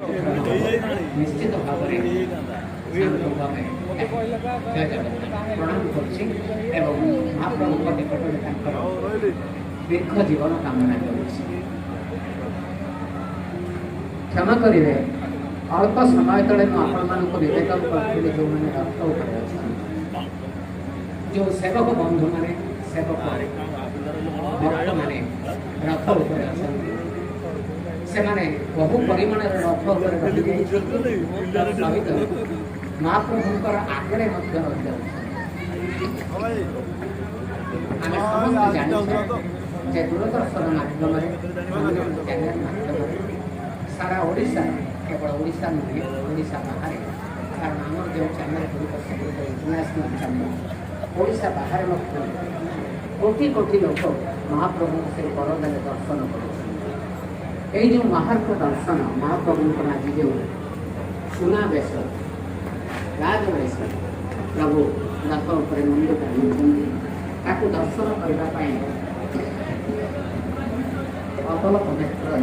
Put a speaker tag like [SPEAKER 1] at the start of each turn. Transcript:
[SPEAKER 1] निश्चित भाव में प्रणाम कर महाप्रभु निकट दीर्घ जीवन कामना कर क्षमा करेंगे अल्प समय तले आपण मानक निवेदन करी जो मैंने रथ उपर जो सेवक बंधु मैंने सेवक भक्त मैंने रथ उपर से माने बहु परिमाण रथ उपर सहित महाप्रभुंर आगे आम समस्त जानी दूरदर्शन माध्यम चैनल माध्यम सारा ओडिशा केवल ओडिशा नुहे ओडिशा बाहर कारण आम जो चैनल गुड़िक इंटरनेशनल चैनल ओडिशा बाहर कोटि कोटि लोक महाप्रभु से बरदान दर्शन कर जो महार्थ दर्शन महाप्रभु आज जो सुनावेश राजवेश प्रभु रथ उपर मुंड ताकू दर्शन करने अतल पवित्र